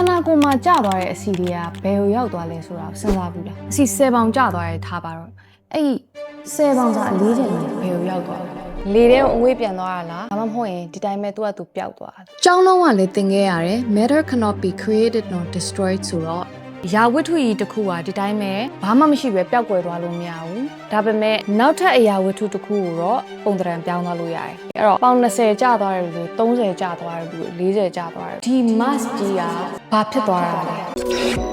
နာကိုယ်မှာကျသွားတဲ့အစီတွေကဘယ်ကိုရောက်သွားလဲဆိုတာကိုစဉ်းစားဘူးလားအစီ10ပေါင်ကျသွားတဲ့ထားပါတော့အဲ့ဒီ10ပေါင်စာအလေးချိန်ကြီးဘယ်ကိုရောက်သွားလဲလေထဲကိုအငွေ့ပြန်သွားတာလားဒါမှမဟုတ်ရင်ဒီတိုင်းပဲသူ့အတူပျောက်သွားတာကျောင်းလုံးကလည်းသင်ခဲ့ရတယ် matter cannot be created nor destroyed ဆိုတော့ရာဝတ္ထုကြီးတစ်ခုကဒီတိုင်းပဲဘာမှမရှိပဲပျောက်ကွယ်သွားလို့မရဘူးဒါပေမဲ့နောက်ထပ်အရာဝတ္ထုတစ်ခုကိုတော့ပုံသဏ္ဍာန်ပြောင်းသွားလို့ရတယ်အဲ့တော့ပေါင်20ကျသွားတယ်လို့30ကျသွားတယ်လို့40ကျသွားတယ်ဒီ mass ကြီးကဘာဖြစ်သွားတာလဲ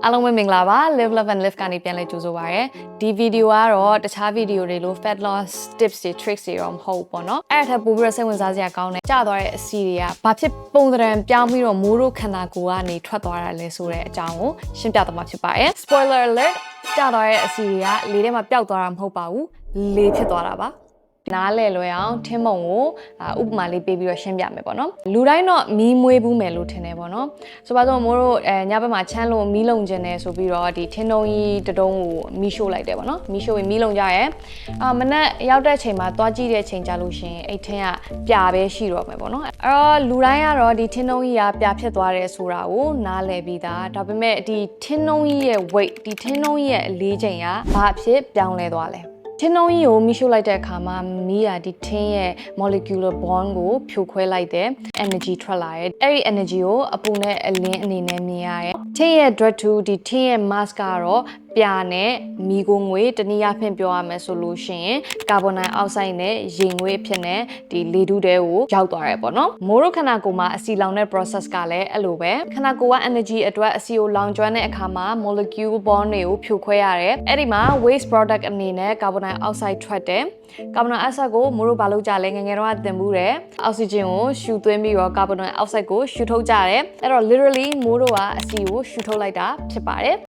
အားလုံးပဲမင်္ဂလာပါ Live Love and Live ကနေပြန်လဲကြိုဆိုပါရစေဒီဗီဒီယိုကတော့တခြားဗီဒီယိုတွေလို fat loss tips တွေ tricks တွေတော့မဟုတ်ဘူးပေါ့နော်အဲ့ဒါထက်ပိုပြီးတော့စိတ်ဝင်စားစရာကောင်းတယ်ကျသွားတဲ့အစီတွေကဘာဖြစ်ပုံသဏ္ဍာန်ပြောင်းပြီးတော့မိုးတို့ခန္ဓာကိုယ်ကနေထွက်သွားတာလဲဆိုတဲ့အကြောင်းကိုရှင်းပြသွားမှာဖြစ်ပါတယ် Spoiler alert ကျသွားတဲ့အစီတွေကလေထဲမှာပျောက်သွားတာမဟုတ်ပါဘူးလေဖြစ်သွားတာပါနားလဲလွယ်အောင်ထင်းမုံကိုဥပမာလေးပေးပြီးတော့ရှင်းပြမယ်ပေါ့နော်လူတိုင်းတော့မီးမွေးဘူးမယ်လို့ထင်တယ်ပေါ့နော်ဆိုပါတော့မိုးတို့ညဘက်မှာချမ်းလို့မီးလုံကျင်တယ်ဆိုပြီးတော့ဒီထင်းတုံးကြီးတတုံးကိုမီးရှို့လိုက်တယ်ပေါ့နော်မီးရှို့ပြီးမီးလုံကြရဲမနက်ရောက်တဲ့ချိန်မှာသွားကြည့်တဲ့ချိန်ကြလို့ရှင်အဲ့ထင်းကပြာပဲရှိတော့မယ်ပေါ့နော်အဲ့တော့လူတိုင်းကတော့ဒီထင်းတုံးကြီးကပြာဖြစ်သွားတယ်ဆိုတာကိုနားလဲပြီးသားဒါပေမဲ့ဒီထင်းတုံးကြီးရဲ့ weight ဒီထင်းတုံးကြီးရဲ့အလေးချိန်ကဘာဖြစ်ပြောင်းလဲသွားလဲထင်းနှုံးကြီးကိုမီးရှို့လိုက်တဲ့အခါမှာမီးကဒီထင်းရဲ့ molecular bond ကိုဖြိုခွဲလိုက်တဲ့ energy ထွက်လာတယ်အဲ့ဒီ energy ကိုအပူနဲ့အလင်းအနေနဲ့မြင်ရတယ်ထင်းရဲ့ drug to ဒီထင်းရဲ့ mass ကတော့ပြာနဲ့မီးကိုငွေတနည်းအားဖြင့်ပြောရမယ်ဆိုလို့ရှိရင်ကာဗွန်ဒိုင်အောက်ဆိုက်နဲ့ရေငွေဖြစ်နေဒီလေထုတဲကိုရောက်သွားတယ်ပေါ့နော်မိုးတို့ခန္ဓာကိုယ်မှာအဆီလောင်တဲ့ process ကလည်းအဲ့လိုပဲခန္ဓာကိုယ်က energy အတွက်အဆီကိုလောင်ကျွမ်းတဲ့အခါမှာ molecule bond တွေကိုဖြိုခွဲရတယ်အဲ့ဒီမှာ waste product အနေနဲ့ကာဗွန်ဒိုင်အောက်ဆိုက်ထွက်တယ်ကာဗွန်ဒိုင်အောက်ဆိုက်ကိုမိုးတို့ဘာလုပ်ကြလဲငယ်ငယ်တော့သင်ဘူးတယ်အောက်ဆီဂျင်ကိုရှူသွင်းပြီးတော့ကာဗွန်ဒိုင်အောက်ဆိုက်ကိုရှူထုတ်ကြတယ်အဲ့တော့ literally မိုးတို့ကအဆီကိုရှူထုတ်လိုက်တာဖြစ်ပါတယ်